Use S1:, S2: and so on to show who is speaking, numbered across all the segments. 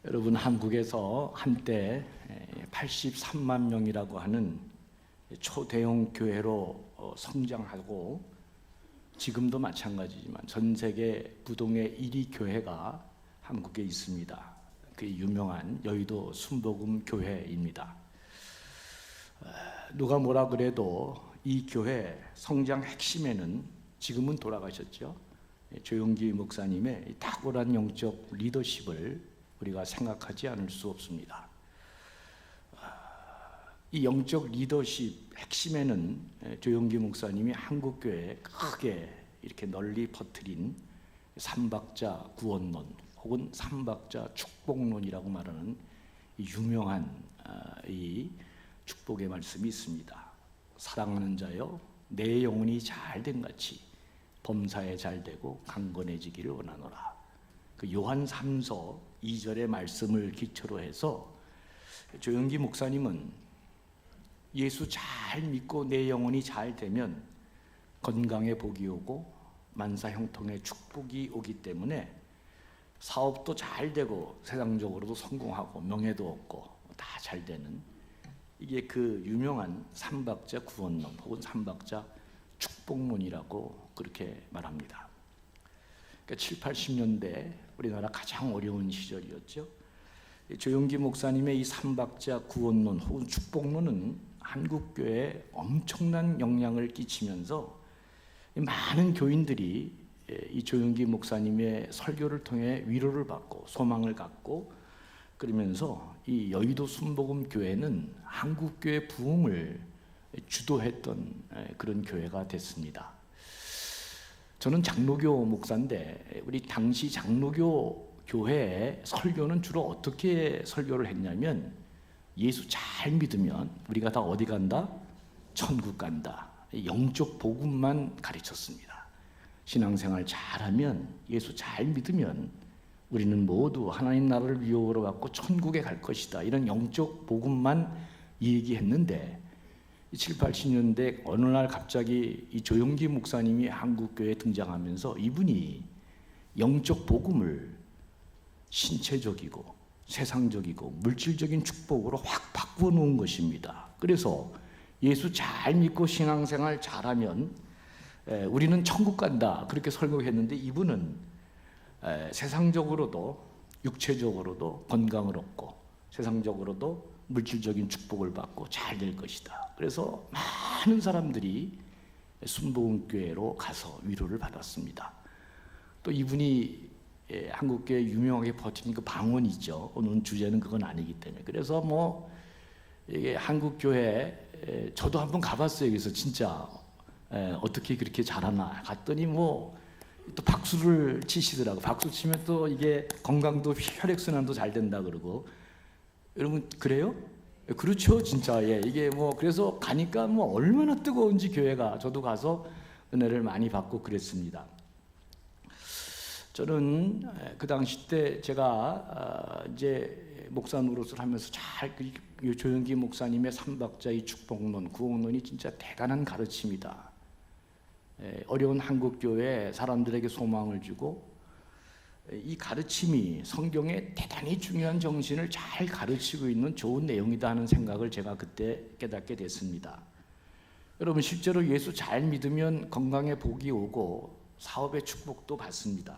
S1: 여러분, 한국에서 한때 83만 명이라고 하는 초대형 교회로 성장하고, 지금도 마찬가지지만 전 세계 부동의 1위 교회가 한국에 있습니다. 그 유명한 여의도 순복음 교회입니다. 누가 뭐라 그래도 이 교회 성장 핵심에는, 지금은 돌아가셨죠, 조용기 목사님의 탁월한 영적 리더십을 우리가 생각하지 않을 수 없습니다. 이 영적 리더십 핵심에는 조용기 목사님이 한국교회에 크게 이렇게 널리 퍼뜨린 삼박자 구원론 혹은 삼박자 축복론이라고 말하는 이 유명한 이 축복의 말씀이 있습니다. 사랑하는 자여, 내 영혼이 잘된 같이 범사에 잘되고 강건해지기를 원하노라. 그 요한 3서 2절의 말씀을 기초로 해서 조용기 목사님은 예수 잘 믿고 내 영혼이 잘 되면 건강에 복이 오고 만사 형통의 축복이 오기 때문에 사업도 잘 되고 세상적으로도 성공하고 명예도 얻고 다 잘 되는, 이게 그 유명한 삼박자 구원론 혹은 삼박자 축복론이라고 그렇게 말합니다. 그러니까 7, 80년대 우리나라 가장 어려운 시절이었죠. 조용기 목사님의 이 삼박자 구원론 혹은 축복론은 한국교회에 엄청난 영향을 끼치면서 많은 교인들이 이 조용기 목사님의 설교를 통해 위로를 받고 소망을 갖고, 그러면서 이 여의도 순복음 교회는 한국교회 부흥을 주도했던 그런 교회가 됐습니다. 저는 장로교 목사인데 우리 당시 장로교 교회의 설교는 주로 어떻게 설교를 했냐면, 예수 잘 믿으면 우리가 다 어디 간다? 천국 간다. 영적 복음만 가르쳤습니다. 신앙생활 잘하면, 예수 잘 믿으면 우리는 모두 하나님 나라를 유업으로 받고 천국에 갈 것이다. 이런 영적 복음만 얘기했는데 7, 80년대 어느 날 갑자기 이 조용기 목사님이 한국교회에 등장하면서 이분이 영적 복음을 신체적이고 세상적이고 물질적인 축복으로 확 바꾸어 놓은 것입니다. 그래서 예수 잘 믿고 신앙생활 잘하면 우리는 천국 간다, 그렇게 설교했는데 이분은 세상적으로도 육체적으로도 건강을 얻고 세상적으로도 물질적인 축복을 받고 잘 될 것이다. 그래서 많은 사람들이 순복음교회로 가서 위로를 받았습니다. 또 이분이 한국교회 유명하게 버틴 그 방언이 있죠. 오늘 주제는 그건 아니기 때문에. 그래서 뭐 이게 한국교회 저도 한번 가봤어요. 그래서 진짜 어떻게 그렇게 잘하나 갔더니 뭐 또 박수를 치시더라고. 박수 치면 또 이게 건강도 혈액순환도 잘 된다 그러고. 여러분 그래요? 그렇죠, 진짜. 이게 뭐 그래서 가니까 뭐 얼마나 뜨거운지 교회가, 저도 가서 은혜를 많이 받고 그랬습니다. 저는 그 당시 때 제가 이제 목사 노릇을 하면서 잘 조용기 목사님의 삼박자의 축복론, 구원론이 진짜 대단한 가르침이다. 어려운 한국교회 사람들에게 소망을 주고, 이 가르침이 성경의 대단히 중요한 정신을 잘 가르치고 있는 좋은 내용이다 하는 생각을 제가 그때 깨닫게 됐습니다. 여러분, 실제로 예수 잘 믿으면 건강에 복이 오고 사업의 축복도 받습니다.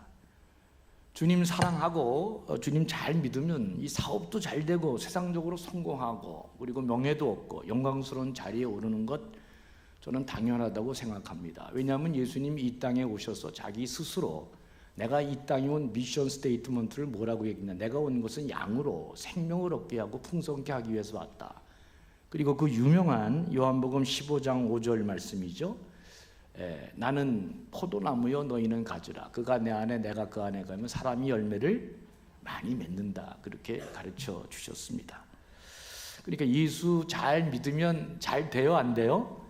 S1: 주님 사랑하고 주님 잘 믿으면 이 사업도 잘 되고 세상적으로 성공하고 그리고 명예도 얻고 영광스러운 자리에 오르는 것, 저는 당연하다고 생각합니다. 왜냐하면 예수님이 이 땅에 오셔서 자기 스스로 내가 이 땅에 온 미션 스테이트먼트를 뭐라고 얘기했냐, 내가 온 것은 양으로 생명을 얻게 하고 풍성케 하기 위해서 왔다. 그리고 그 유명한 요한복음 15장 5절 말씀이죠. 나는 포도나무요 너희는 가지라. 그가 내 안에 내가 그 안에 가면 사람이 열매를 많이 맺는다. 그렇게 가르쳐 주셨습니다. 그러니까 예수 잘 믿으면 잘 돼요, 안 돼요?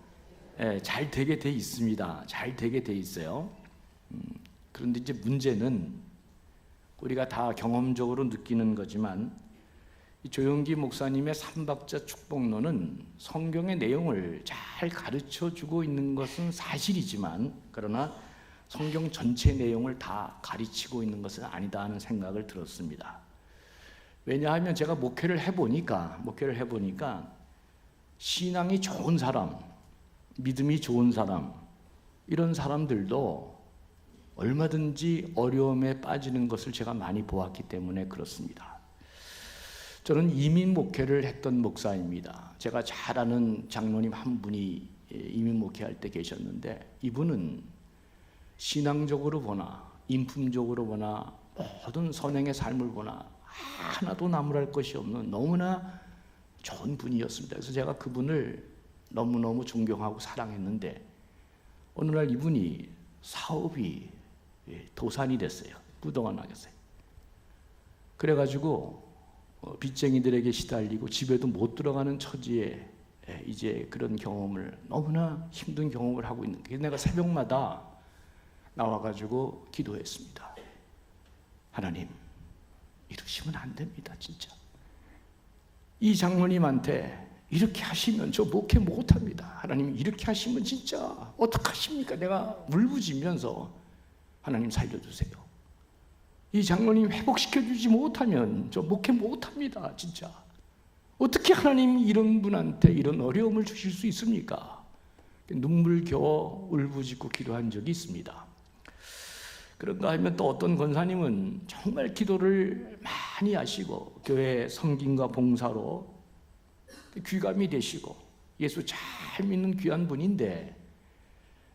S1: 잘 되게 돼 있습니다. 잘 되게 돼 있어요. 그런데 이제 문제는 우리가 다 경험적으로 느끼는 거지만, 이 조용기 목사님의 삼박자 축복론은 성경의 내용을 잘 가르쳐 주고 있는 것은 사실이지만, 그러나 성경 전체 내용을 다 가르치고 있는 것은 아니다 하는 생각을 들었습니다. 왜냐하면 제가 목회를 해보니까 신앙이 좋은 사람, 믿음이 좋은 사람, 이런 사람들도 얼마든지 어려움에 빠지는 것을 제가 많이 보았기 때문에 그렇습니다. 저는 이민 목회를 했던 목사입니다. 제가 잘 아는 장로님 한 분이 이민 목회할 때 계셨는데, 이분은 신앙적으로 보나 인품적으로 보나 모든 선행의 삶을 보나 하나도 나무랄 것이 없는 너무나 좋은 분이었습니다. 그래서 제가 그분을 너무너무 존경하고 사랑했는데, 어느 날 이분이 사업이 도산이 됐어요. 부도가 나겠어요. 그래가지고 빚쟁이들에게 시달리고 집에도 못 들어가는 처지에 이제 그런 경험을, 너무나 힘든 경험을 하고 있는 거예요. 내가 새벽마다 나와가지고 기도했습니다. 하나님, 이러시면 안 됩니다. 진짜 이 장로님한테 이렇게 하시면 저 목회 못합니다. 하나님, 이렇게 하시면 진짜 어떡하십니까? 내가 울부짖으면서 하나님 살려주세요. 이 장로님 회복시켜주지 못하면 저 목회 못합니다. 진짜 어떻게 하나님 이런 분한테 이런 어려움을 주실 수 있습니까? 눈물겨워 울부짖고 기도한 적이 있습니다. 그런가 하면 또 어떤 권사님은 정말 기도를 많이 하시고 교회 성김과 봉사로 귀감이 되시고 예수 잘 믿는 귀한 분인데,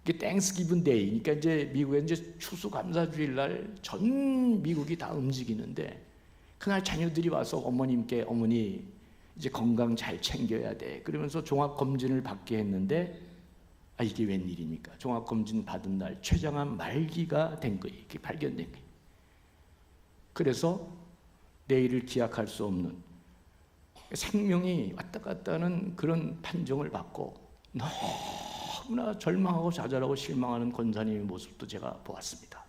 S1: 이게 땡스기븐 데이, 그러니까 이제 미국에 이제 추수감사주일 날 전 미국이 다 움직이는데, 그날 자녀들이 와서 어머님께, 어머니 이제 건강 잘 챙겨야 돼 그러면서 종합검진을 받게 했는데, 이게 웬일입니까? 종합검진 받은 날 췌장암 말기가 된 거예요. 이게 발견된 거예요. 그래서 내일을 기약할 수 없는 생명이 왔다 갔다 하는 그런 판정을 받고 너무나 절망하고 좌절하고 실망하는 권사님의 모습도 제가 보았습니다.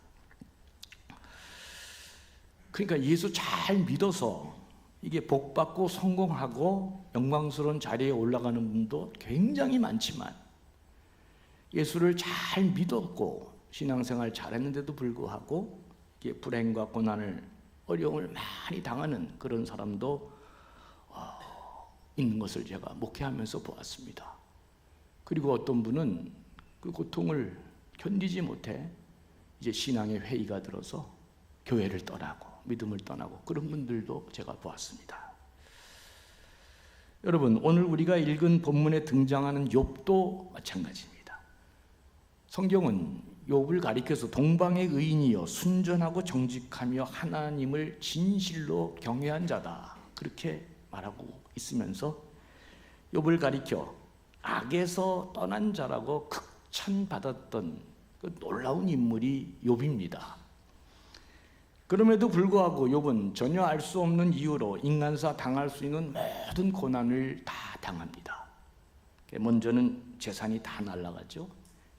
S1: 그러니까 예수 잘 믿어서 이게 복받고 성공하고 영광스러운 자리에 올라가는 분도 굉장히 많지만, 예수를 잘 믿었고 신앙생활 잘했는데도 불구하고 이게 불행과 고난을, 어려움을 많이 당하는 그런 사람도 있는 것을 제가 목회하면서 보았습니다. 그리고 어떤 분은 그 고통을 견디지 못해 이제 신앙의 회의가 들어서 교회를 떠나고 믿음을 떠나고 그런 분들도 제가 보았습니다. 여러분, 오늘 우리가 읽은 본문에 등장하는 욥도 마찬가지입니다. 성경은 욥을 가리켜서 동방의 의인이여 순전하고 정직하며 하나님을 진실로 경외한 자다, 그렇게 말하고 있으면서 욥을 가리켜 악에서 떠난 자라고 극찬받았던 그 놀라운 인물이 욥입니다. 그럼에도 불구하고 욥은 전혀 알 수 없는 이유로 인간사 당할 수 있는 모든 고난을 다 당합니다. 먼저는 재산이 다 날아가죠.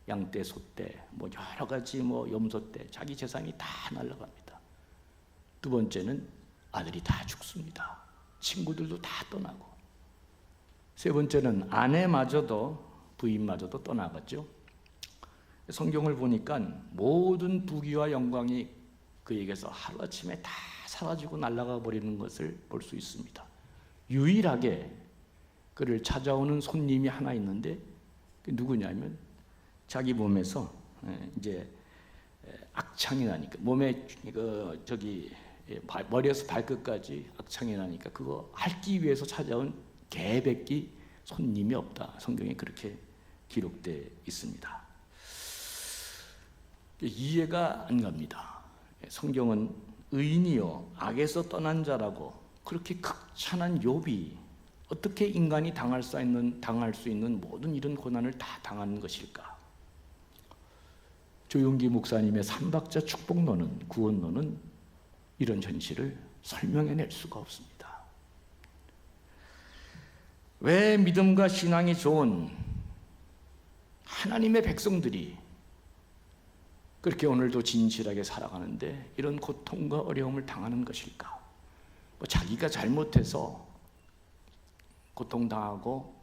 S1: 양떼, 소떼, 여러 가지 염소떼, 자기 재산이 다 날아갑니다. 두 번째는 아들이 다 죽습니다. 친구들도 다 떠나고. 세 번째는 아내마저도, 부인마저도 떠나갔죠. 성경을 보니까 모든 부귀와 영광이 그에게서 하루아침에 다 사라지고 날아가 버리는 것을 볼 수 있습니다. 유일하게 그를 찾아오는 손님이 하나 있는데, 그게 누구냐면 자기 몸에서 이제 악창이 나니까, 몸에 머리에서 발끝까지 악창이 나니까 그거 핥기 위해서 찾아온 개백기 손님이 없다. 성경에 그렇게 기록되어 있습니다. 이해가 안 갑니다. 성경은 의인이요 악에서 떠난 자라고 그렇게 극찬한 욥이 어떻게 인간이 당할 수 있는 모든 이런 고난을 다 당하는 것일까? 조용기 목사님의 삼박자 축복론은, 구원론은 이런 현실을 설명해낼 수가 없습니다. 왜 믿음과 신앙이 좋은 하나님의 백성들이 그렇게 오늘도 진실하게 살아가는데 이런 고통과 어려움을 당하는 것일까? 자기가 잘못해서 고통당하고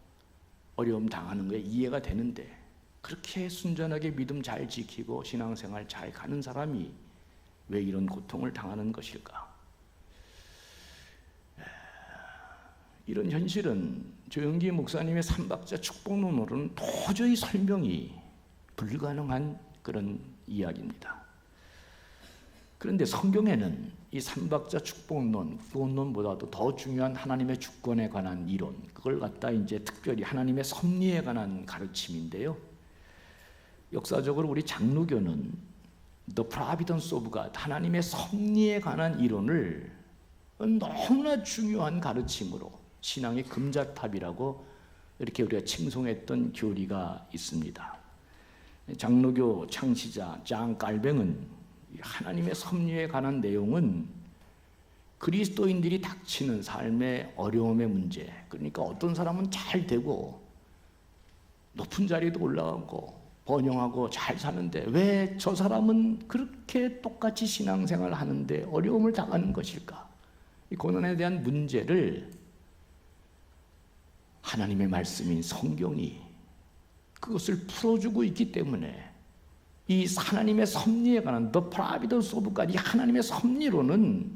S1: 어려움 당하는 거에 이해가 되는데, 그렇게 순전하게 믿음 잘 지키고 신앙생활 잘 가는 사람이 왜 이런 고통을 당하는 것일까? 이런 현실은 조영기 목사님의 삼박자 축복론으로는 도저히 설명이 불가능한 그런 이야기입니다. 그런데 성경에는 이 삼박자 축복론, 구원론보다도 더 중요한 하나님의 주권에 관한 이론, 그걸 갖다 이제 특별히 하나님의 섭리에 관한 가르침인데요. 역사적으로 우리 장로교는 The Providence of God, 하나님의 섭리에 관한 이론을 너무나 중요한 가르침으로 신앙의 금자탑이라고 이렇게 우리가 칭송했던 교리가 있습니다. 장로교 창시자 장 깔뱅은 하나님의 섭리에 관한 내용은 그리스도인들이 닥치는 삶의 어려움의 문제, 그러니까 어떤 사람은 잘 되고 높은 자리에도 올라가고 번영하고 잘 사는데 왜 저 사람은 그렇게 똑같이 신앙생활을 하는데 어려움을 당하는 것일까? 이 고난에 대한 문제를 하나님의 말씀인 성경이 그것을 풀어주고 있기 때문에 이 하나님의 섭리에 관한 The Providence of God, 이 하나님의 섭리로는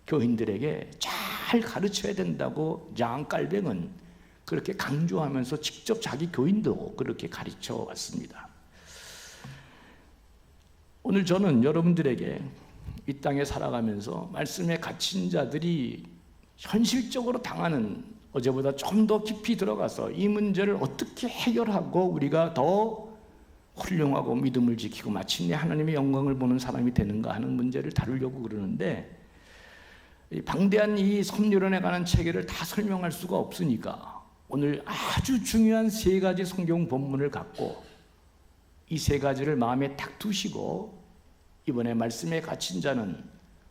S1: 교인들에게 잘 가르쳐야 된다고 장 깔뱅은 그렇게 강조하면서 직접 자기 교인도 그렇게 가르쳐 왔습니다. 오늘 저는 여러분들에게 이 땅에 살아가면서 말씀에 갇힌 자들이 현실적으로 당하는, 어제보다 좀 더 깊이 들어가서 이 문제를 어떻게 해결하고 우리가 더 훌륭하고 믿음을 지키고 마침내 하나님의 영광을 보는 사람이 되는가 하는 문제를 다루려고 그러는데, 이 방대한 이 섭리론에 관한 체계를 다 설명할 수가 없으니까 오늘 아주 중요한 세 가지 성경 본문을 갖고 이 세 가지를 마음에 딱 두시고 이번에 말씀에 갇힌 자는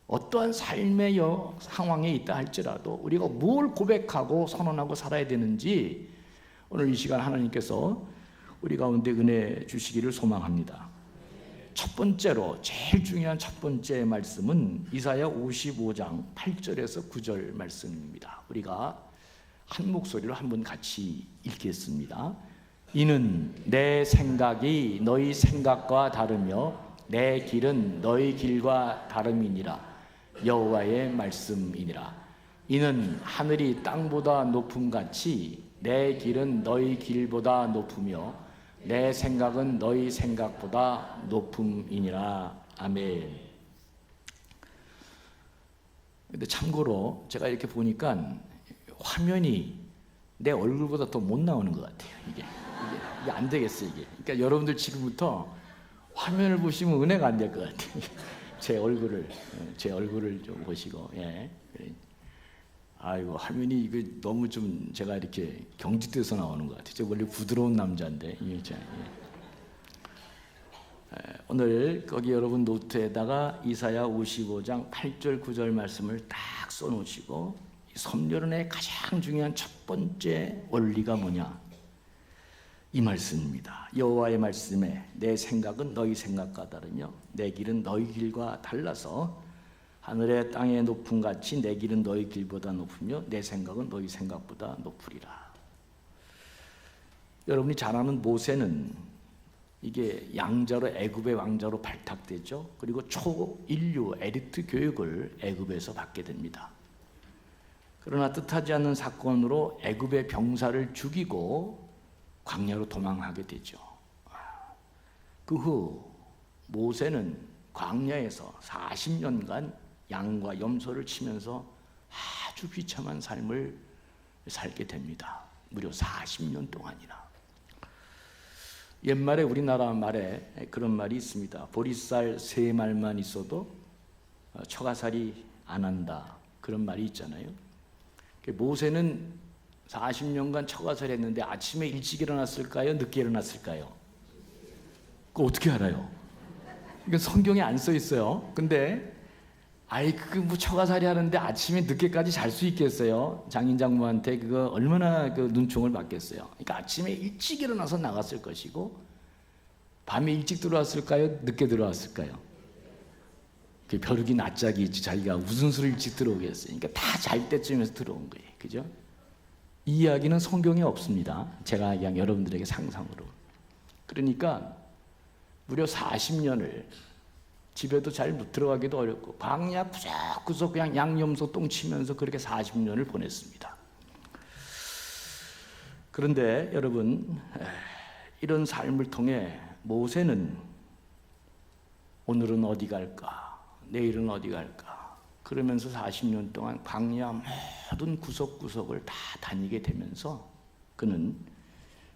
S1: 어떠한 삶의 상황에 있다 할지라도 우리가 뭘 고백하고 선언하고 살아야 되는지 오늘 이 시간 하나님께서 우리 가운데 은혜 주시기를 소망합니다. 첫 번째로 제일 중요한 첫 번째 말씀은 이사야 55장 8절에서 9절 말씀입니다. 우리가 한 목소리로 한번 같이 읽겠습니다. 이는 내 생각이 너희 생각과 다르며 내 길은 너희 길과 다름이니라. 여호와의 말씀이니라. 이는 하늘이 땅보다 높음같이 내 길은 너희 길보다 높으며 내 생각은 너희 생각보다 높음이니라. 아멘. 근데 참고로 제가 이렇게 보니까 화면이 내 얼굴보다 더 못 나오는 것 같아요. 이게 안 되겠어요. 이게. 그러니까 여러분들 지금부터 화면을 보시면 은혜가 안 될 것 같아요. 제 얼굴을 좀 보시고, 예. 아이고, 화면이 이거 너무 좀 제가 이렇게 경직돼서 나오는 것 같아요. 제가 원래 부드러운 남자인데, 오늘 거기 여러분 노트에다가 이사야 55장 8절 9절 말씀을 딱 써놓으시고, 섭리론의 가장 중요한 첫 번째 원리가 뭐냐? 이 말씀입니다. 여호와의 말씀에 내 생각은 너희 생각과 다르며 내 길은 너희 길과 달라서 하늘의 땅의 높음 같이 내 길은 너희 길보다 높으며 내 생각은 너희 생각보다 높으리라. 여러분이 잘 아는 모세는 이게 양자로 애굽의 왕자로 발탁되죠. 그리고 초인류 엘리트 교육을 애굽에서 받게 됩니다. 그러나 뜻하지 않는 사건으로 애굽의 병사를 죽이고 광야로 도망하게 되죠. 그 후 모세는 광야에서 40년간 양과 염소를 치면서 아주 비참한 삶을 살게 됩니다. 무려 40년 동안이나. 옛말에 우리나라 말에 그런 말이 있습니다. 보리쌀 3말만 있어도 처가살이 안 한다. 그런 말이 있잖아요. 모세는 40년간 처가살이 했는데 아침에 일찍 일어났을까요? 늦게 일어났을까요? 그거 어떻게 알아요? 이건 성경에 안 써 있어요. 근데 뭐 처가살이 하는데 아침에 늦게까지 잘 수 있겠어요? 장인장모한테 그거 얼마나 그 눈총을 받겠어요? 그러니까 아침에 일찍 일어나서 나갔을 것이고 밤에 일찍 들어왔을까요? 늦게 들어왔을까요? 그 벼룩이 낯짝이 있지 자기가 무슨 수를 일찍 들어오겠어요? 그러니까 다 잘 때쯤에서 들어온 거예요. 그죠? 이 이야기는 성경에 없습니다. 제가 그냥 여러분들에게 상상으로. 그러니까 무려 40년을 집에도 잘 못 들어가기도 어렵고 광야 구석구석 그냥 양염소 똥 치면서 그렇게 40년을 보냈습니다. 그런데 여러분, 이런 삶을 통해 모세는 오늘은 어디 갈까? 내일은 어디 갈까? 그러면서 40년 동안 광야 모든 구석구석을 다 다니게 되면서 그는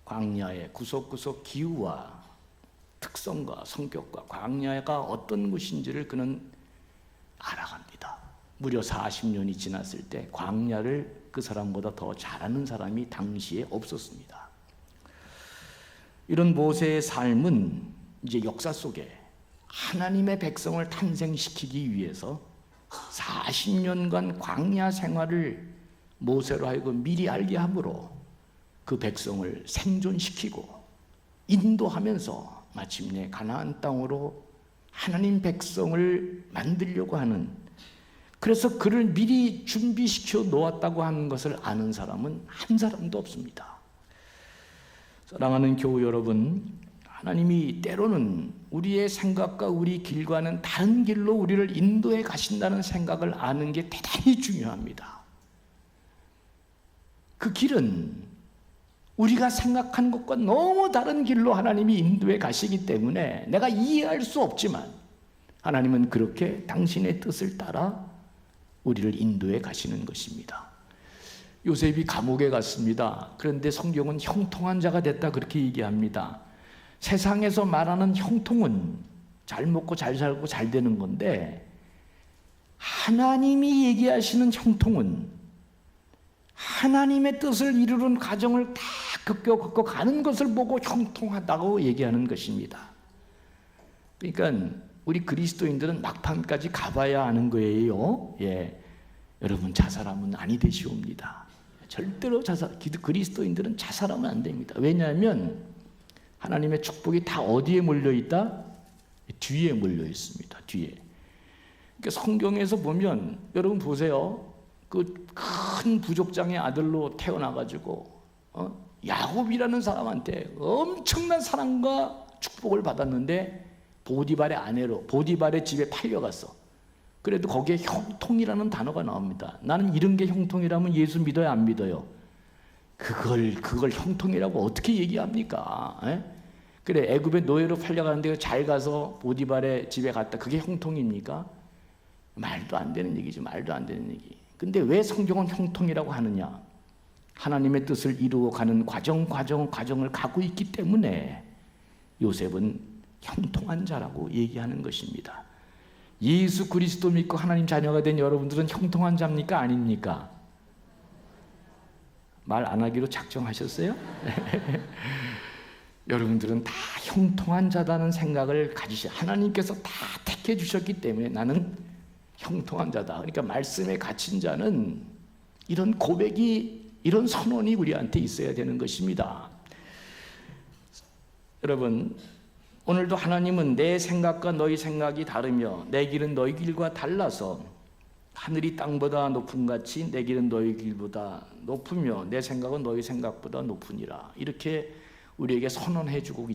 S1: 광야의 구석구석 기후와 특성과 성격과 광야가 어떤 곳인지를 그는 알아갑니다. 무려 40년이 지났을 때 광야를 그 사람보다 더 잘하는 사람이 당시에 없었습니다. 이런 모세의 삶은 이제 역사 속에 하나님의 백성을 탄생시키기 위해서 40년간 광야 생활을 모세로 하여금 미리 알게 함으로 그 백성을 생존시키고 인도하면서 마침내 가나안 땅으로 하나님 백성을 만들려고 하는, 그래서 그를 미리 준비시켜 놓았다고 하는 것을 아는 사람은 한 사람도 없습니다. 사랑하는 교우 여러분, 하나님이 때로는 우리의 생각과 우리 길과는 다른 길로 우리를 인도해 가신다는 생각을 아는 게 대단히 중요합니다. 그 길은 우리가 생각한 것과 너무 다른 길로 하나님이 인도해 가시기 때문에 내가 이해할 수 없지만 하나님은 그렇게 당신의 뜻을 따라 우리를 인도해 가시는 것입니다. 요셉이 감옥에 갔습니다. 그런데 성경은 형통한 자가 됐다 그렇게 얘기합니다. 세상에서 말하는 형통은 잘 먹고 잘 살고 잘 되는 건데, 하나님이 얘기하시는 형통은 하나님의 뜻을 이루는 과정을 다 겪어 가는 것을 보고 형통하다고 얘기하는 것입니다. 그러니까 우리 그리스도인들은 막판까지 가봐야 하는 거예요. 여러분, 자살하면 아니 되시옵니다. 절대로 그리스도인들은 자살하면 안 됩니다. 왜냐하면 하나님의 축복이 다 어디에 몰려있다? 뒤에 몰려 있습니다. 뒤에. 그러니까 성경에서 보면 여러분 보세요. 그 큰 부족장의 아들로 태어나가지고 야곱이라는 사람한테 엄청난 사랑과 축복을 받았는데 보디발의 아내로 보디발의 집에 팔려갔어. 그래도 거기에 형통이라는 단어가 나옵니다. 나는 이런 게 형통이라면 예수 믿어요, 안 믿어요? 그걸 형통이라고 어떻게 얘기합니까? 그래, 애굽의 노예로 팔려가는데 잘 가서 보디발의 집에 갔다. 그게 형통입니까? 말도 안 되는 얘기죠. 말도 안 되는 얘기. 근데 왜 성경은 형통이라고 하느냐? 하나님의 뜻을 이루어가는 과정을 가고 있기 때문에 요셉은 형통한 자라고 얘기하는 것입니다. 예수 그리스도 믿고 하나님 자녀가 된 여러분들은 형통한 자입니까? 아닙니까? 말 안 하기로 작정하셨어요? 여러분들은 다 형통한 자다는 생각을 하나님께서 다 택해 주셨기 때문에 나는 형통한 자다. 그러니까 말씀에 갇힌 자는 이런 고백이, 이런 선언이 우리한테 있어야 되는 것입니다. 여러분, 오늘도 하나님은 내 생각과 너희 생각이 다르며 내 길은 너희 길과 달라서 하늘이 땅보다 높음 같이 내 길은 너희 길보다 높으며 내 생각은 너희 생각보다 높으니라. 이렇게 우리에게 선언해 주고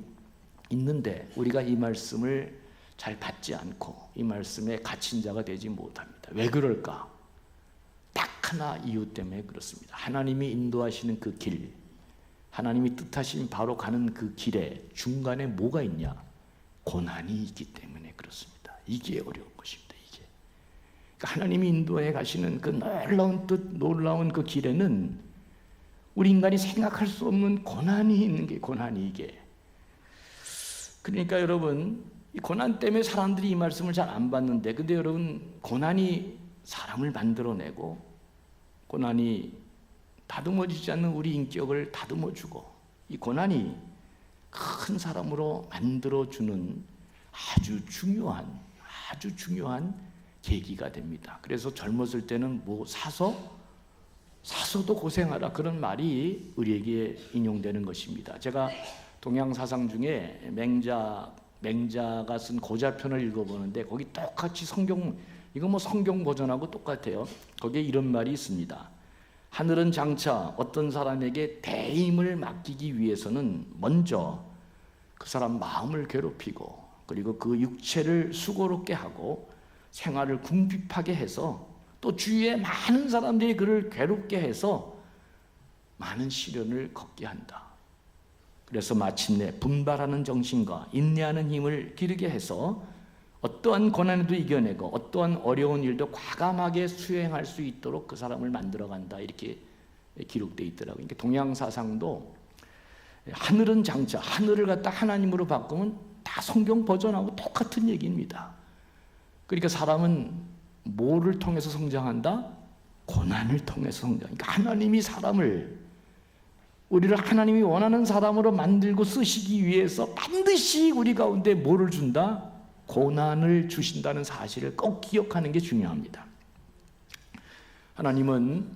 S1: 있는데 우리가 이 말씀을 잘 받지 않고 이 말씀에 갇힌 자가 되지 못합니다. 왜 그럴까? 딱 하나 이유 때문에 그렇습니다. 하나님이 인도하시는 그 길, 하나님이 뜻하신 바로 가는 그 길에 중간에 뭐가 있냐? 고난이 있기 때문에 그렇습니다. 이게 어려운 것입니다. 이게. 그러니까 하나님이 인도해 가시는 그 놀라운 뜻, 놀라운 그 길에는 우리 인간이 생각할 수 없는 고난이 있는 게 고난이 이게. 그러니까 여러분, 이 고난 때문에 사람들이 이 말씀을 잘 안 받는데, 근데 여러분, 고난이 사람을 만들어내고 고난이 다듬어지지 않는 우리 인격을 다듬어주고 이 고난이 큰 사람으로 만들어주는 아주 중요한 계기가 됩니다. 그래서 젊었을 때는 사서도 고생하라, 그런 말이 우리에게 인용되는 것입니다. 제가 동양 사상 중에 맹자가 쓴 고자편을 읽어보는데 거기 똑같이 성경 버전하고 똑같아요. 거기에 이런 말이 있습니다. 하늘은 장차 어떤 사람에게 대임을 맡기기 위해서는 먼저 그 사람 마음을 괴롭히고 그리고 그 육체를 수고롭게 하고 생활을 궁핍하게 해서 또 주위에 많은 사람들이 그를 괴롭게 해서 많은 시련을 겪게 한다. 그래서 마침내 분발하는 정신과 인내하는 힘을 기르게 해서 어떠한 고난에도 이겨내고 어떠한 어려운 일도 과감하게 수행할 수 있도록 그 사람을 만들어간다, 이렇게 기록되어 있더라고요. 그러니까 동양 사상도 하늘은 장차, 하늘을 갖다 하나님으로 바꾸면 다 성경 버전하고 똑같은 얘기입니다. 그러니까 사람은 뭐를 통해서 성장한다? 고난을 통해서 성장. 그러니까 하나님이 사람을, 우리를 하나님이 원하는 사람으로 만들고 쓰시기 위해서 반드시 우리 가운데 뭐를 준다? 고난을 주신다는 사실을 꼭 기억하는 게 중요합니다. 하나님은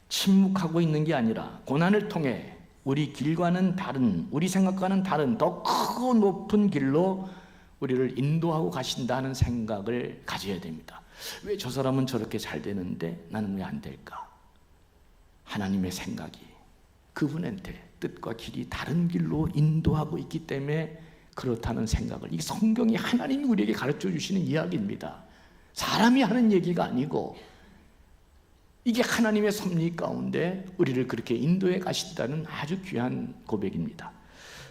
S1: 침묵하고 있는 게 아니라 고난을 통해 우리 길과는 다른, 우리 생각과는 다른 더 크고 높은 길로 우리를 인도하고 가신다는 생각을 가져야 됩니다. 왜 저 사람은 저렇게 잘 되는데 나는 왜 안 될까? 하나님의 생각이 그분한테 뜻과 길이 다른 길로 인도하고 있기 때문에 그렇다는 생각을, 이 성경이 하나님이 우리에게 가르쳐 주시는 이야기입니다. 사람이 하는 얘기가 아니고 이게 하나님의 섭리 가운데 우리를 그렇게 인도해 가신다는 아주 귀한 고백입니다.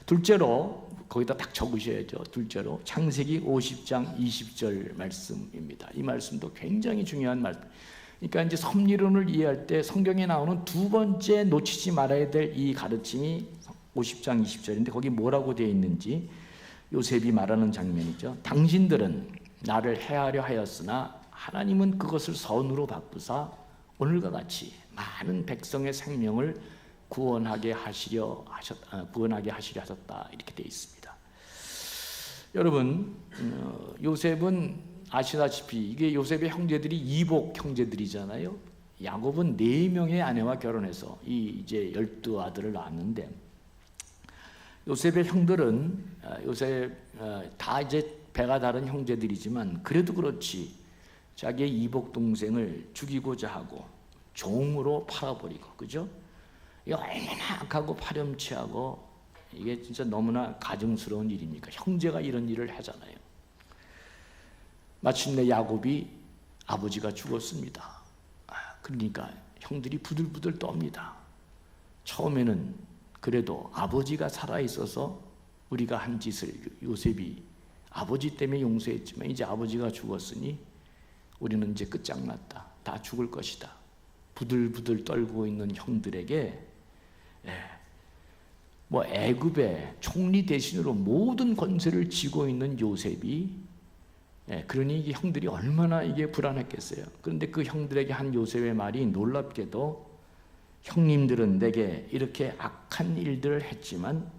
S1: 둘째로, 거기다 딱 적으셔야죠. 둘째로 창세기 50장 20절 말씀입니다. 이 말씀도 굉장히 중요한 말씀. 그러니까 이제 섭리론을 이해할 때 성경에 나오는 두 번째 놓치지 말아야 될 이 가르침이 50장 20절인데 거기 뭐라고 되어 있는지, 요셉이 말하는 장면이죠. 당신들은 나를 해하려 하였으나 하나님은 그것을 선으로 바꾸사 오늘과 같이 많은 백성의 생명을 구원하게 하시려 하셨다, 이렇게 되어 있습니다. 여러분, 요셉은 아시다시피 이게 요셉의 형제들이 이복 형제들이잖아요. 야곱은 4명의 아내와 결혼해서 이제 12아들을 낳았는데, 요셉의 형들은 다 이제 배가 다른 형제들이지만 그래도 그렇지 자기의 이복 동생을 죽이고자 하고 종으로 팔아버리고, 그죠? 이게 얼마나 악하고 파렴치하고 이게 진짜 너무나 가증스러운 일입니까? 형제가 이런 일을 하잖아요. 마침내 야곱이 아버지가 죽었습니다. 그러니까 형들이 부들부들 떱니다. 처음에는 그래도 아버지가 살아있어서 우리가 한 짓을 요셉이 아버지 때문에 용서했지만 이제 아버지가 죽었으니 우리는 이제 끝장났다, 다 죽을 것이다, 부들부들 떨고 있는 형들에게 뭐 애굽의 총리 대신으로 모든 권세를 쥐고 있는 요셉이, 그러니 이게 형들이 얼마나 이게 불안했겠어요. 그런데 그 형들에게 한 요셉의 말이 놀랍게도, 형님들은 내게 이렇게 악한 일들을 했지만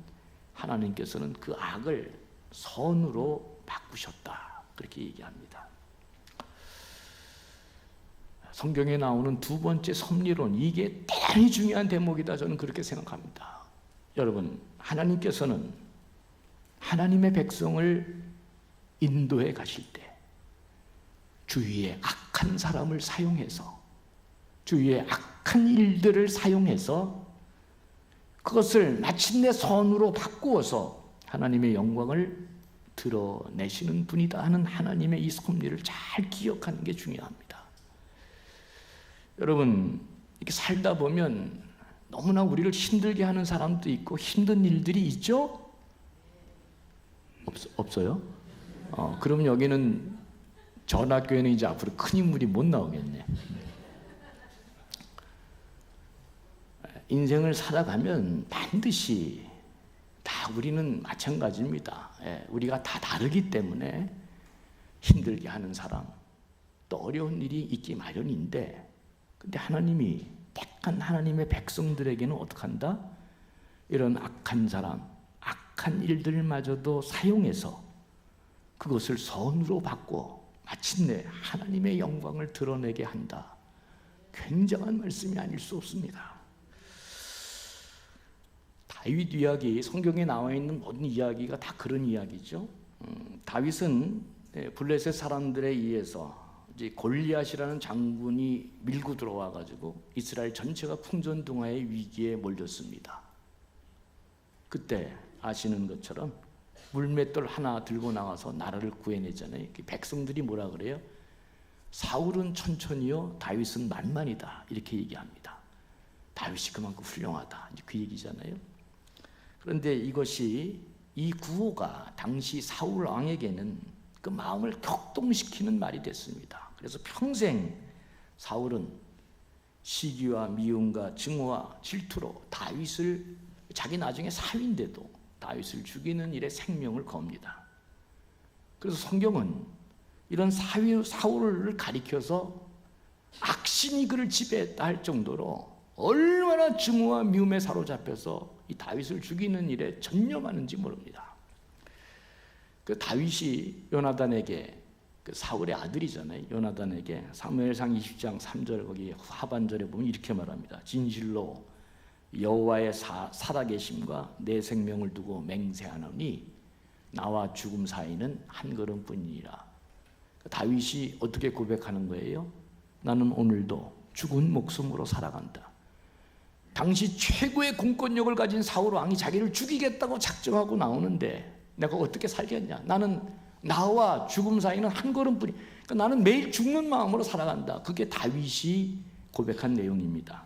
S1: 하나님께서는 그 악을 선으로 바꾸셨다, 그렇게 얘기합니다. 성경에 나오는 두 번째 섭리론, 이게 대단히 중요한 대목이다, 저는 그렇게 생각합니다. 여러분, 하나님께서는 하나님의 백성을 인도해 가실 때 주위에 악한 사람을 사용해서, 주위에 악한 일들을 사용해서 그것을 마침내 선으로 바꾸어서 하나님의 영광을 드러내시는 분이다 하는 하나님의 이 섭리를 잘 기억하는 게 중요합니다. 여러분, 이렇게 살다 보면 너무나 우리를 힘들게 하는 사람도 있고 힘든 일들이 있죠? 없어요? 그럼 여기는 전학교에는 이제 앞으로 큰 인물이 못 나오겠네. 인생을 살아가면 반드시 다 우리는 마찬가지입니다. 우리가 다 다르기 때문에 힘들게 하는 사람, 또 어려운 일이 있기 마련인데, 근데 하나님이 택한 하나님의 백성들에게는 어떻게 한다? 이런 악한 사람, 악한 일들마저도 사용해서 그것을 선으로 바꿔 마침내 하나님의 영광을 드러내게 한다. 굉장한 말씀이 아닐 수 없습니다. 다윗 이야기, 성경에 나와 있는 모든 이야기가 다 그런 이야기죠. 다윗은 블레셋 사람들에 의해서 이제 골리앗이라는 장군이 밀고 들어와 가지고 이스라엘 전체가 풍전등화의 위기에 몰렸습니다. 그때 아시는 것처럼 물맷돌 하나 들고 나와서 나라를 구해내잖아요. 백성들이 뭐라 그래요? 사울은 천천히요, 다윗은 만만이다, 이렇게 얘기합니다. 다윗이 그만큼 훌륭하다, 이제 그 얘기잖아요. 그런데 이것이, 이 구호가 당시 사울 왕에게는 그 마음을 격동시키는 말이 됐습니다. 그래서 평생 사울은 시기와 미움과 증오와 질투로 다윗을, 자기 나중에 사위인데도 다윗을 죽이는 일에 생명을 겁니다. 그래서 성경은 이런 사울을 가리켜서 악신이 그를 지배했다 할 정도로 얼마나 증오와 미움에 사로잡혀서 이 다윗을 죽이는 일에 전념하는지 모릅니다. 그 다윗이 요나단에게, 그 사울의 아들이잖아요, 요나단에게 사무엘상 20장 3절 거기 하반절에 보면 이렇게 말합니다. 진실로 여호와의 살아계심과 내 생명을 두고 맹세하노니 나와 죽음 사이는 한 걸음뿐이니라. 다윗이 어떻게 고백하는 거예요? 나는 오늘도 죽은 목숨으로 살아간다. 당시 최고의 공권력을 가진 사울 왕이 자기를 죽이겠다고 작정하고 나오는데 내가 어떻게 살겠냐? 나는 나와 죽음 사이는 한 걸음뿐이, 그러니까 나는 매일 죽는 마음으로 살아간다. 그게 다윗이 고백한 내용입니다.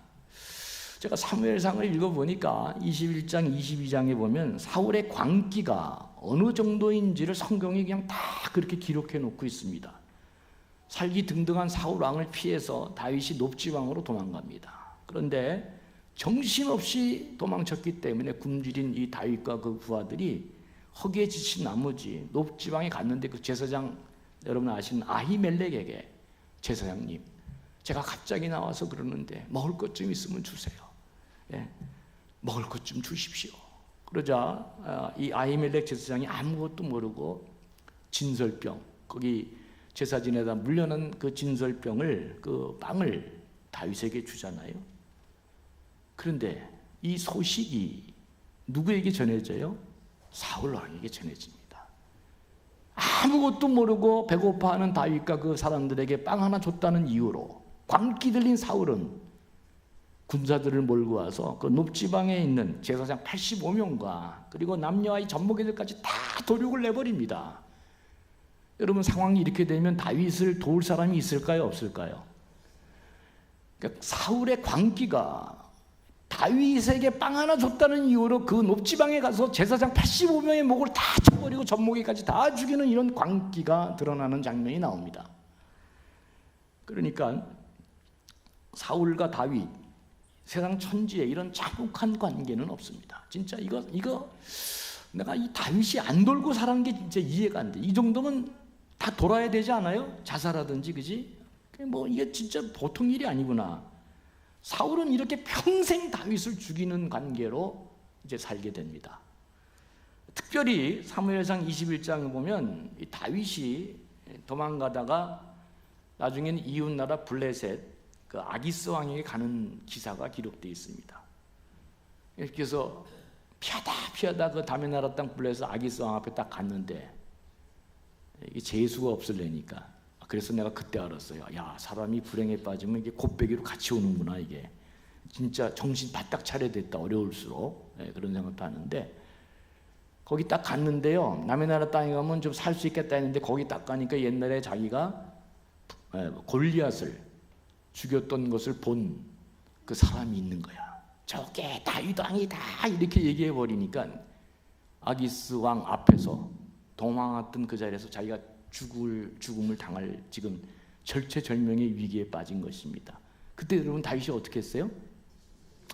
S1: 제가 사무엘상을 읽어보니까 21장 22장에 보면 사울의 광기가 어느 정도인지를 성경이 그냥 다 그렇게 기록해 놓고 있습니다. 살기 등등한 사울 왕을 피해서 다윗이 높지방으로 도망갑니다. 그런데 정신없이 도망쳤기 때문에 굶주린 이 다윗과 그 부하들이 허기에 지친 나머지 높지방에 갔는데 그 제사장, 여러분 아시는 아히멜렉에게, 제사장님, 제가 갑자기 나와서 그러는데 먹을 것 좀 있으면 주세요. 예, 먹을 것 좀 주십시오. 그러자 이 아히멜렉 제사장이 아무것도 모르고 진설병, 거기 제사진에다 물려놓은 그 진설병을, 그 빵을 다윗에게 주잖아요. 그런데 이 소식이 누구에게 전해져요? 사울 왕에게 전해집니다. 아무것도 모르고 배고파하는 다윗과 그 사람들에게 빵 하나 줬다는 이유로 광기 들린 사울은 군사들을 몰고 와서 그 높지방에 있는 제사장 85명과 그리고 남녀아이 젖먹이들까지 다 도륙을 내버립니다. 여러분, 상황이 이렇게 되면 다윗을 도울 사람이 있을까요, 없을까요? 그러니까 사울의 광기가 다윗에게 빵 하나 줬다는 이유로 그 높지방에 가서 제사장 85명의 목을 다 쳐버리고 젖먹이까지 다 죽이는 이런 광기가 드러나는 장면이 나옵니다. 그러니까 사울과 다윗, 세상 천지에 이런 참혹한 관계는 없습니다. 진짜 이거 내가 이 다윗이 안 돌고 살은 게 진짜 이해가 안 돼. 이 정도면 다 돌아야 되지 않아요? 자살하든지, 그지? 뭐 이게 진짜 보통 일이 아니구나. 사울은 이렇게 평생 다윗을 죽이는 관계로 이제 살게 됩니다. 특별히 사무엘상 21장에 보면 이 다윗이 도망가다가 나중에는 이웃 나라 블레셋 그 아기스 왕에게 가는 기사가 기록되어 있습니다. 그래서 피하다 그 다메 나라 땅 블레셋 아기스 왕 앞에 딱 갔는데 이게 재수가 없을래니까, 그래서 내가 그때 알았어요. 야, 사람이 불행에 빠지면 이게 곱배기로 같이 오는구나. 이게 진짜 정신 바짝 차려야 됐다, 어려울수록. 그런 생각도 하는데, 거기 딱 갔는데요, 남의 나라 땅에 가면 좀 살 수 있겠다 했는데 거기 딱 가니까 옛날에 자기가 골리앗을 죽였던 것을 본 그 사람이 있는 거야. 저게 다윗 왕이다 이렇게 얘기해 버리니까 아기스 왕 앞에서 도망왔던 그 자리에서 자기가 죽음을 당할 지금 절체절명의 위기에 빠진 것입니다. 그때 여러분 다윗이 어떻게 했어요?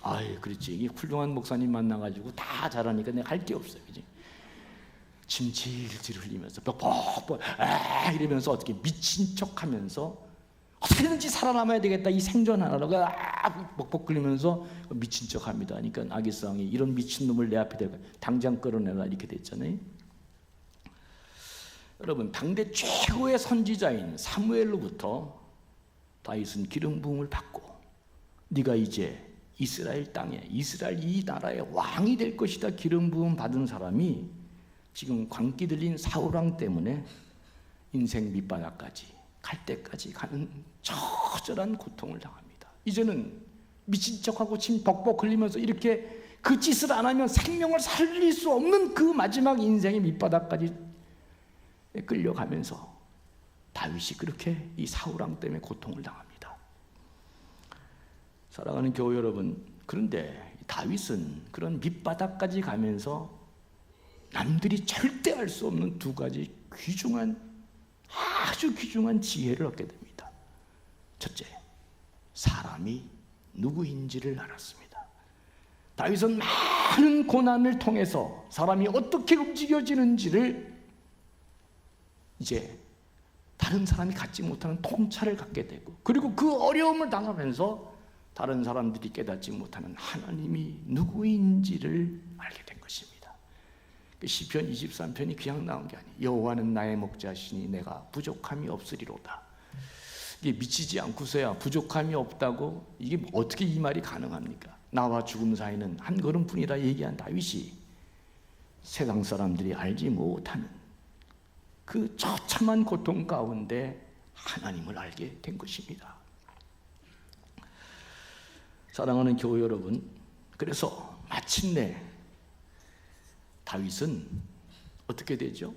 S1: 아유, 그렇지. 이 훌륭한 목사님 만나가지고 다 잘하니까 내가 할 게 없어요, 그지? 침 질질 흘리면서 뻑뻑뻑 이러면서 어떻게 미친 척하면서 어떻게든지 살아남아야 되겠다, 이 생존하라고 뻑뻑 끓이면서 미친 척합니다. 그러니까 아기스 왕이 이런 미친 놈을 내 앞에 대고 당장 끌어내라 이렇게 됐잖아요. 여러분, 당대 최고의 선지자인 사무엘로부터 다윗은 기름 부음을 받고 네가 이제 이스라엘 땅에, 이스라엘 이 나라의 왕이 될 것이다 기름 부음 받은 사람이 지금 광기 들린 사울왕 때문에 인생 밑바닥까지 갈 때까지 가는 처절한 고통을 당합니다. 이제는 미친 척하고 침 벅벅 흘리면서 이렇게 그 짓을 안 하면 생명을 살릴 수 없는 그 마지막 인생의 밑바닥까지 끌려가면서 다윗이 그렇게 이 사울왕 때문에 고통을 당합니다. 사랑하는 교우 여러분, 그런데 다윗은 그런 밑바닥까지 가면서 남들이 절대 알 수 없는 두 가지 아주 귀중한 지혜를 얻게 됩니다. 첫째, 사람이 누구인지를 알았습니다. 다윗은 많은 고난을 통해서 사람이 어떻게 움직여지는지를 이제 다른 사람이 갖지 못하는 통찰을 갖게 되고, 그리고 그 어려움을 당하면서 다른 사람들이 깨닫지 못하는 하나님이 누구인지를 알게 된 것입니다. 시편 23편이 그냥 나온 게 아니에요. 여호와는 나의 목자시니 내가 부족함이 없으리로다. 이게 미치지 않고서야 부족함이 없다고, 이게 어떻게 이 말이 가능합니까? 나와 죽음 사이는 한 걸음뿐이라 얘기한 다윗이 세상 사람들이 알지 못하는 그 처참한 고통 가운데 하나님을 알게 된 것입니다. 사랑하는 교회 여러분, 그래서 마침내 다윗은 어떻게 되죠?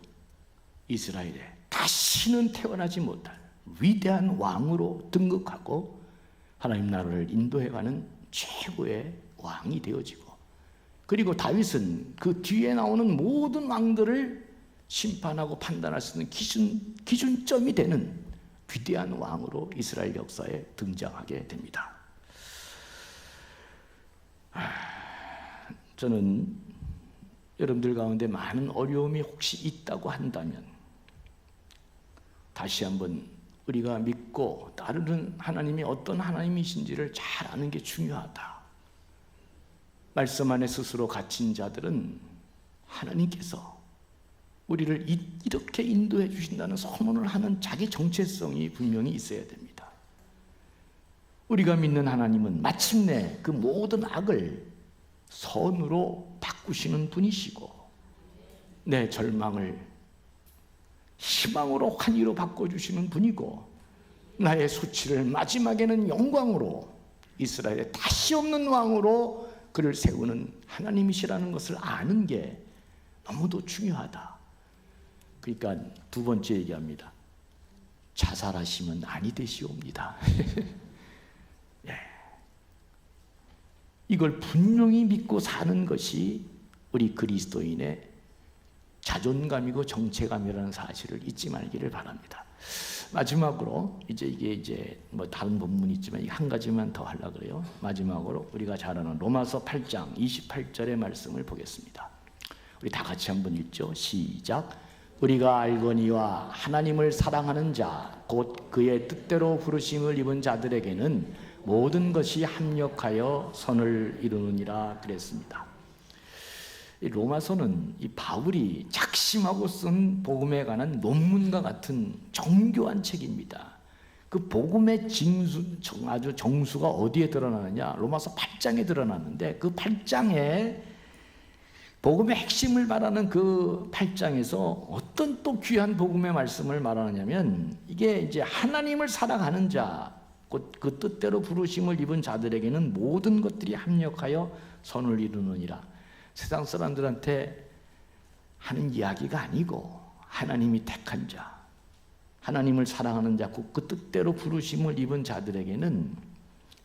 S1: 이스라엘에 다시는 태어나지 못할 위대한 왕으로 등극하고 하나님 나라를 인도해가는 최고의 왕이 되어지고, 그리고 다윗은 그 뒤에 나오는 모든 왕들을 심판하고 판단할 수 있는 기준점이 되는 위대한 왕으로 이스라엘 역사에 등장하게 됩니다. 저는 여러분들 가운데 많은 어려움이 혹시 있다고 한다면 다시 한번 우리가 믿고 따르는 하나님이 어떤 하나님이신지를 잘 아는 게 중요하다. 말씀 안에 스스로 갇힌 자들은 하나님께서 우리를 이렇게 인도해 주신다는 소문을 하는 자기 정체성이 분명히 있어야 됩니다. 우리가 믿는 하나님은 마침내 그 모든 악을 선으로 바꾸시는 분이시고, 내 절망을 희망으로 환희로 바꿔주시는 분이고, 나의 수치를 마지막에는 영광으로, 이스라엘의 다시 없는 왕으로 그를 세우는 하나님이시라는 것을 아는 게 너무도 중요하다. 그러니까 두 번째 얘기합니다. 자살하시면 아니 되시옵니다. 예. 이걸 분명히 믿고 사는 것이 우리 그리스도인의 자존감이고 정체감이라는 사실을 잊지 말기를 바랍니다. 마지막으로 이게 뭐 다른 본문이 있지만 한 가지만 더 하려고 그래요. 마지막으로 우리가 잘 아는 로마서 8장 28절의 말씀을 보겠습니다. 우리 다 같이 한번 읽죠. 시작. 우리가 알거니와 하나님을 사랑하는 자 곧 그의 뜻대로 부르심을 입은 자들에게는 모든 것이 합력하여 선을 이루느니라 그랬습니다. 이 로마서는 이 바울이 작심하고 쓴 복음에 관한 논문과 같은 정교한 책입니다. 그 복음의 아주 정수가 어디에 드러나느냐? 로마서 8장에 드러나는데, 그 8장에 복음의 핵심을 말하는 그 8장에서 어떤 또 귀한 복음의 말씀을 말하느냐면, 이게 이제 하나님을 사랑하는 자, 곧 그 뜻대로 부르심을 입은 자들에게는 모든 것들이 합력하여 선을 이루느니라. 세상 사람들한테 하는 이야기가 아니고 하나님이 택한 자, 하나님을 사랑하는 자, 곧 그 뜻대로 부르심을 입은 자들에게는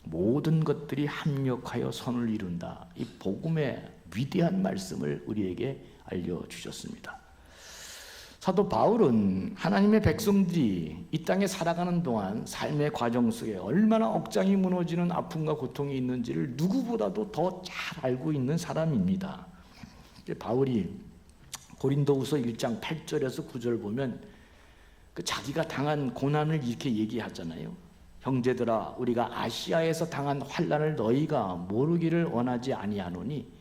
S1: 모든 것들이 합력하여 선을 이룬다. 이 복음의 위대한 말씀을 우리에게 알려주셨습니다. 사도 바울은 하나님의 백성들이 이 땅에 살아가는 동안 삶의 과정 속에 얼마나 억장이 무너지는 아픔과 고통이 있는지를 누구보다도 더 잘 알고 있는 사람입니다. 바울이 고린도후서 1장 8절에서 9절 보면 그 자기가 당한 고난을 이렇게 얘기하잖아요. 형제들아, 우리가 아시아에서 당한 환난을 너희가 모르기를 원하지 아니하노니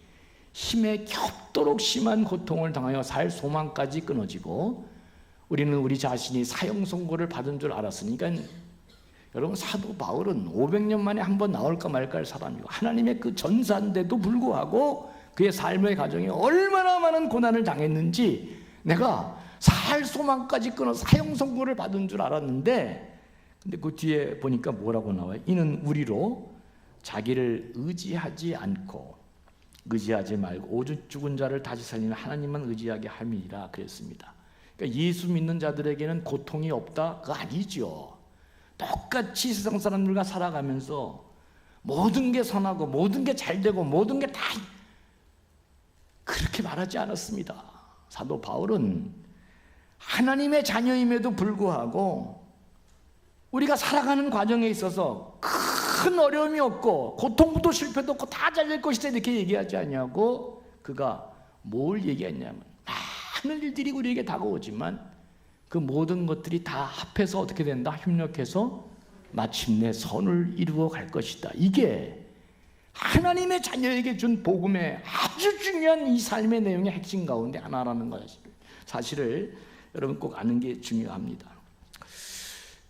S1: 힘에 겹도록 심한 고통을 당하여 살 소망까지 끊어지고 우리는 우리 자신이 사형 선고를 받은 줄 알았으니까. 여러분, 사도 바울은 500년 만에 한 번 나올까 말까 할 사람이고 하나님의 그 전사인데도 불구하고 그의 삶의 과정에 얼마나 많은 고난을 당했는지, 내가 살 소망까지 끊어 사형 선고를 받은 줄 알았는데, 근데 그 뒤에 보니까 뭐라고 나와요? 이는 우리로 자기를 의지하지 말고 오직 죽은 자를 다시 살리는 하나님만 의지하게 함이라 그랬습니다. 그러니까 예수 믿는 자들에게는 고통이 없다? 그거 아니죠. 똑같이 세상 사람들과 살아가면서 모든 게 선하고 모든 게 잘 되고 모든 게 다 그렇게 말하지 않았습니다. 사도 바울은 하나님의 자녀임에도 불구하고 우리가 살아가는 과정에 있어서 큰 어려움이 없고 고통도 실패도 없고 다 잘 될 것이다 이렇게 얘기하지 않냐고 그가 뭘 얘기했냐면 많은 일들이 우리에게 다가오지만 그 모든 것들이 다 합해서 어떻게 된다? 협력해서 마침내 선을 이루어 갈 것이다. 이게 하나님의 자녀에게 준 복음의 아주 중요한 이 삶의 내용의 핵심 가운데 하나라는 것입니다. 사실을 여러분 꼭 아는 게 중요합니다.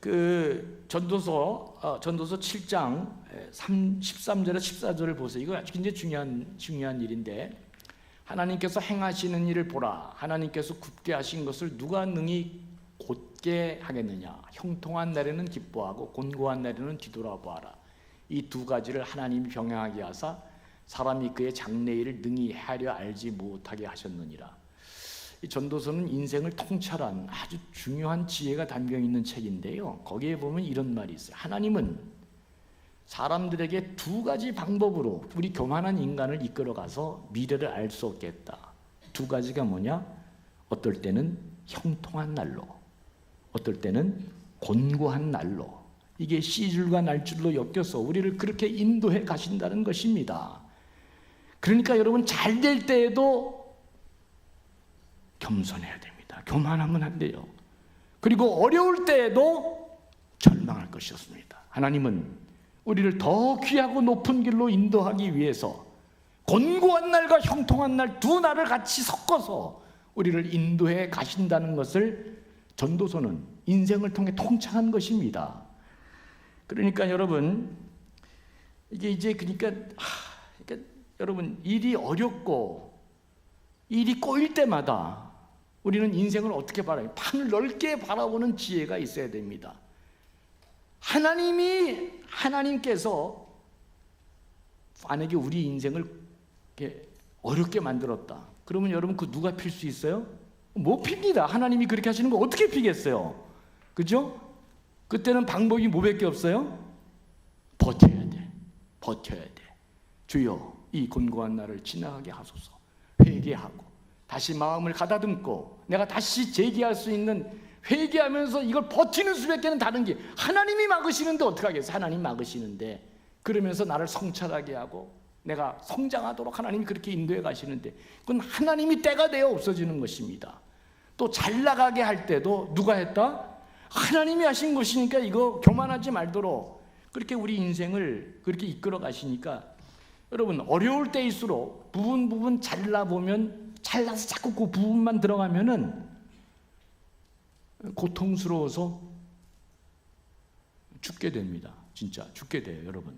S1: 그 전도서 7장 13절에 14절을 보세요. 이거 아주 굉장히 중요한 일인데 하나님께서 행하시는 일을 보라. 하나님께서 굳게 하신 것을 누가 능히 곧게 하겠느냐. 형통한 날에는 기뻐하고 곤고한 날에는 뒤돌아보아라. 이 두 가지를 하나님이 병행하게 하사 사람이 그의 장래일을 능히 헤아려 알지 못하게 하셨느니라. 이 전도서는 인생을 통찰한 아주 중요한 지혜가 담겨 있는 책인데요. 거기에 보면 이런 말이 있어요. 하나님은 사람들에게 두 가지 방법으로 우리 교만한 인간을 이끌어가서 미래를 알 수 없겠다. 두 가지가 뭐냐? 어떨 때는 형통한 날로, 어떨 때는 곤고한 날로. 이게 씨줄과 날줄로 엮여서 우리를 그렇게 인도해 가신다는 것입니다. 그러니까 여러분 잘 될 때에도 겸손해야 됩니다. 교만하면 안 돼요. 그리고 어려울 때에도 절망할 것이 없습니다. 하나님은 우리를 더 귀하고 높은 길로 인도하기 위해서 곤고한 날과 형통한 날 두 날을 같이 섞어서 우리를 인도해 가신다는 것을 전도서는 인생을 통해 통찰한 것입니다. 그러니까 여러분 이게 그러니까 여러분 일이 어렵고 일이 꼬일 때마다 우리는 인생을 어떻게 바라요? 판을 넓게 바라보는 지혜가 있어야 됩니다. 하나님께서 만약에 우리 인생을 어렵게 만들었다. 그러면 여러분 그 누가 필 수 있어요? 못 핍니다. 하나님이 그렇게 하시는 거 어떻게 피겠어요? 그죠? 그때는 방법이 뭐밖에 없어요? 버텨야 돼. 버텨야 돼. 주여 이 곤고한 날을 지나가게 하소서. 회개하고 다시 마음을 가다듬고 내가 다시 재기할 수 있는 회개하면서 이걸 버티는 수밖에는 다른 게 하나님이 막으시는데 어떡하겠어요? 하나님 막으시는데 그러면서 나를 성찰하게 하고 내가 성장하도록 하나님이 그렇게 인도해 가시는데 그건 하나님이 때가 되어 없어지는 것입니다. 또 잘 나가게 할 때도 누가 했다? 하나님이 하신 것이니까 이거 교만하지 말도록 그렇게 우리 인생을 그렇게 이끌어 가시니까 여러분 어려울 때일수록 부분 잘나보면 잘나서 자꾸 그 부분만 들어가면은 고통스러워서 죽게 됩니다. 진짜 죽게 돼요, 여러분.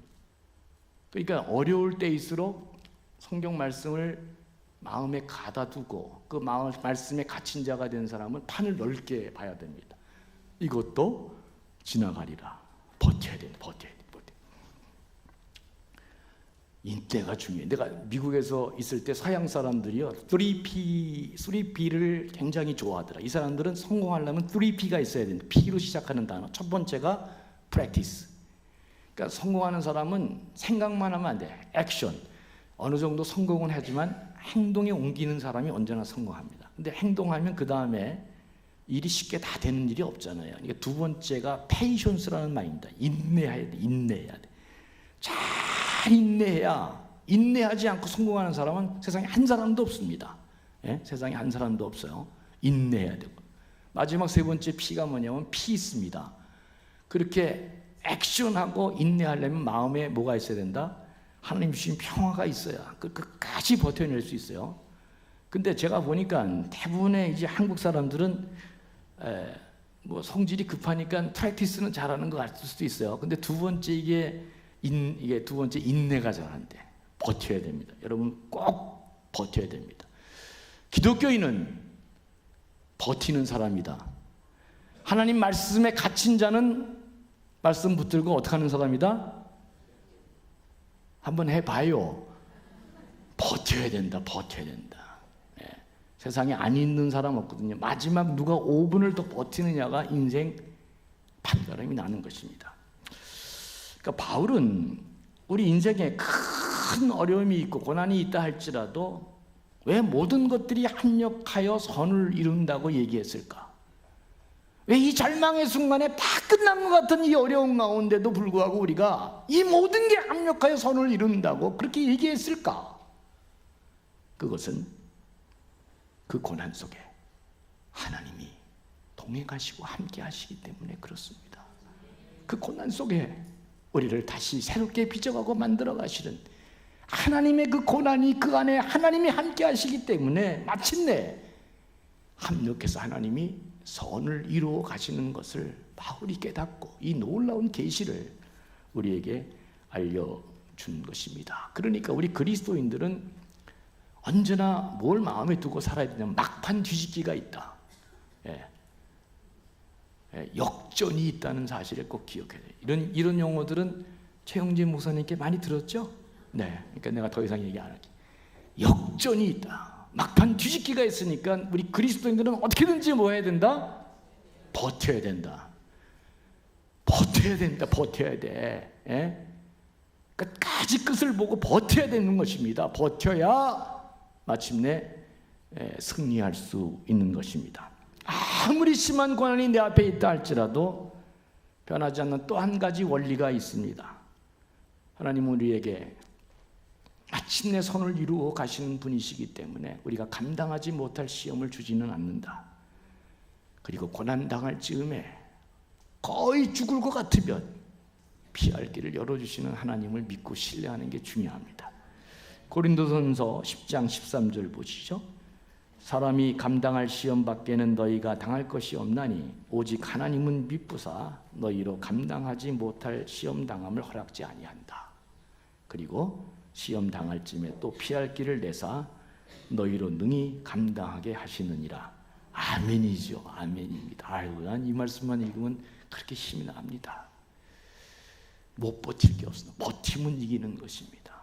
S1: 그러니까 어려울 때일수록 성경 말씀을 마음에 가다두고 그 마음 말씀에 갇힌 자가 된 사람은 판을 넓게 봐야 됩니다. 이것도 지나가리라. 버텨야 돼. 인때가 중요해. 내가 미국에서 있을 때 서양 사람들이요 3P를 굉장히 좋아하더라. 이 사람들은 성공하려면 3P가 있어야 된다. P로 시작하는 단어. 첫 번째가 practice. 그러니까 성공하는 사람은 생각만 하면 안 돼. 액션. 어느 정도 성공은 하지만 행동에 옮기는 사람이 언제나 성공합니다. 근데 행동하면 그 다음에 일이 쉽게 다 되는 일이 없잖아요. 그러니까 두 번째가 patience라는 말입니다. 인내해야 돼. 인내해야 돼. 잘 인내해야, 인내하지 않고 성공하는 사람은 세상에 한 사람도 없습니다. 예? 세상에 한 사람도 없어요. 인내해야 되고. 마지막 세 번째 P가 뭐냐면 피스입니다. 그렇게 액션하고 인내하려면 마음에 뭐가 있어야 된다? 하나님 주신 평화가 있어야 끝까지 버텨낼 수 있어요. 근데 제가 보니까 대부분의 이제 한국 사람들은 뭐 성질이 급하니까 프랙티스는 잘하는 것 같을 수도 있어요. 근데 두 번째 이게 두 번째 인내가 잘한대. 버텨야 됩니다. 여러분 꼭 버텨야 됩니다. 기독교인은 버티는 사람이다. 하나님 말씀에 갇힌 자는 말씀 붙들고 어떻게 하는 사람이다? 한번 해봐요. 버텨야 된다. 예. 세상에 안 있는 사람 없거든요. 마지막 누가 5분을 더 버티느냐가 인생 판가름이 나는 것입니다. 그러니까 바울은 우리 인생에 큰 어려움이 있고 고난이 있다 할지라도 왜 모든 것들이 합력하여 선을 이룬다고 얘기했을까? 왜 이 절망의 순간에 다 끝난 것 같은 이 어려운 가운데도 불구하고 우리가 이 모든 게 합력하여 선을 이룬다고 그렇게 얘기했을까? 그것은 그 고난 속에 하나님이 동행하시고 함께 하시기 때문에 그렇습니다. 그 고난 속에 우리를 다시 새롭게 빚어가고 만들어 가시는 하나님의 그 고난이 그 안에 하나님이 함께 하시기 때문에 마침내 합력해서 하나님이 선을 이루어 가시는 것을 바울이 깨닫고 이 놀라운 계시를 우리에게 알려준 것입니다. 그러니까 우리 그리스도인들은 언제나 뭘 마음에 두고 살아야 되냐면 막판 뒤집기가 있다. 역전이 있다는 사실을 꼭 기억해야 돼요. 이런 용어들은 최영진 목사님께 많이 들었죠? 네, 그러니까 내가 더 이상 얘기 안 할게. 역전이 있다. 막판 뒤집기가 있으니까 우리 그리스도인들은 어떻게든지 뭐 해야 된다? 버텨야 된다. 버텨야 된다. 버텨야 돼. 끝까지 끝을 보고 버텨야 되는 것입니다. 버텨야 마침내 승리할 수 있는 것입니다. 아무리 심한 고난이 내 앞에 있다 할지라도 변하지 않는 또 한 가지 원리가 있습니다. 하나님은 우리에게 마침내 선을 이루어 가시는 분이시기 때문에 우리가 감당하지 못할 시험을 주지는 않는다. 그리고 고난당할 즈음에 거의 죽을 것 같으면 피할 길을 열어주시는 하나님을 믿고 신뢰하는 게 중요합니다. 고린도전서 10장 13절 보시죠. 사람이 감당할 시험 밖에는 너희가 당할 것이 없나니 오직 하나님은 미쁘사 너희로 감당하지 못할 시험 당함을 허락지 아니한다. 그리고 시험 당할 쯤에 또 피할 길을 내사 너희로 능히 감당하게 하시느니라. 아멘이죠. 아멘입니다. 아이고, 난 이 말씀만 읽으면 그렇게 힘이 납니다. 못 버틸 게 없어. 버티면 이기는 것입니다.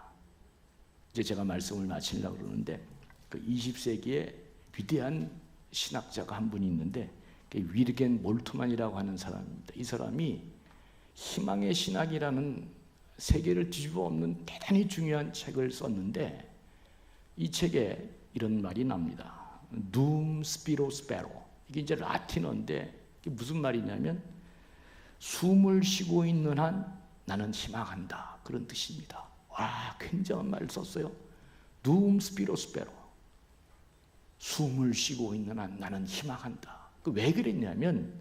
S1: 이제 제가 말씀을 마치려고 그러는데 그 20세기에 위대한 신학자가 한 분이 있는데 위르겐 몰트만이라고 하는 사람입니다. 이 사람이 희망의 신학이라는 세계를 뒤집어 엎는 대단히 중요한 책을 썼는데 이 책에 이런 말이 납니다. Num spiro spero. 이게 이제 라틴어인데 이게 무슨 말이냐면 숨을 쉬고 있는 한 나는 희망한다. 그런 뜻입니다. 와, 굉장한 말을 썼어요. Num spiro spero. 숨을 쉬고 있는 한 나는 희망한다. 왜 그랬냐면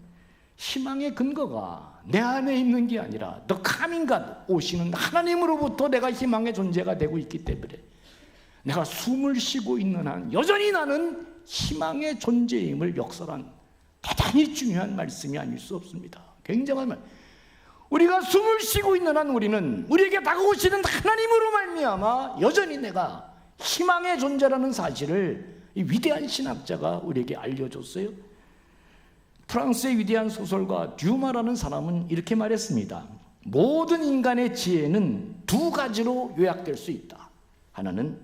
S1: 희망의 근거가 내 안에 있는 게 아니라 The coming God, 오시는 하나님으로부터 내가 희망의 존재가 되고 있기 때문에 내가 숨을 쉬고 있는 한 여전히 나는 희망의 존재임을 역설한 대단히 중요한 말씀이 아닐 수 없습니다. 굉장한 말. 우리가 숨을 쉬고 있는 한 우리는 우리에게 다가오시는 하나님으로 말미암아 여전히 내가 희망의 존재라는 사실을 이 위대한 신학자가 우리에게 알려줬어요. 프랑스의 위대한 소설가 듀마라는 사람은 이렇게 말했습니다. 모든 인간의 지혜는 두 가지로 요약될 수 있다. 하나는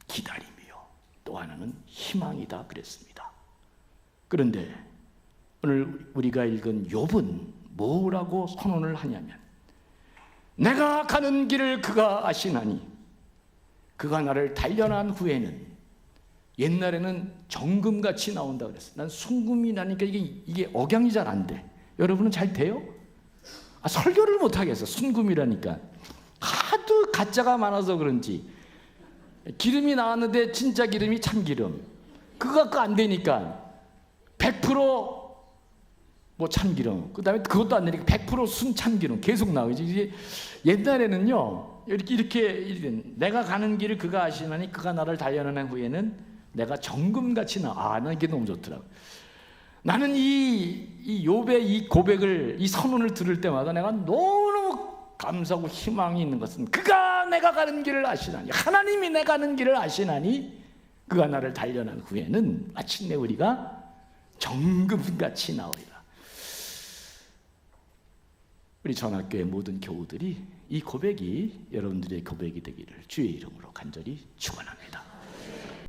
S1: 기다림이요, 또 하나는 희망이다 그랬습니다. 그런데 오늘 우리가 읽은 욥은 뭐라고 선언을 하냐면 내가 가는 길을 그가 아시나니 그가 나를 단련한 후에는, 옛날에는 정금같이 나온다 그랬어요. 난 순금이 나니까 이게 억양이 잘 안 돼. 여러분은 잘 돼요? 설교를 못 하겠어. 순금이라니까 하도 가짜가 많아서 그런지 기름이 나왔는데 진짜 기름이 참기름, 그거 갖고 안 되니까 100% 뭐 참기름, 그 다음에 그것도 안 되니까 100% 순참기름 계속 나오지. 이제 옛날에는요 이렇게 내가 가는 길을 그가 아시나니 그가 나를 단련한 후에는 내가 정금같이 나는 이게 너무 좋더라고. 나는 이 욥의 이 고백을, 이 선언을 들을 때마다 내가 너무너무 감사하고 희망이 있는 것은 그가 내가 가는 길을 아시나니, 하나님이 내가 가는 길을 아시나니 그가 나를 단련한 후에는 마침내 우리가 정금같이 나오리라. 우리 전학교의 모든 교우들이 이 고백이 여러분들의 고백이 되기를 주의 이름으로 간절히 축원합니다.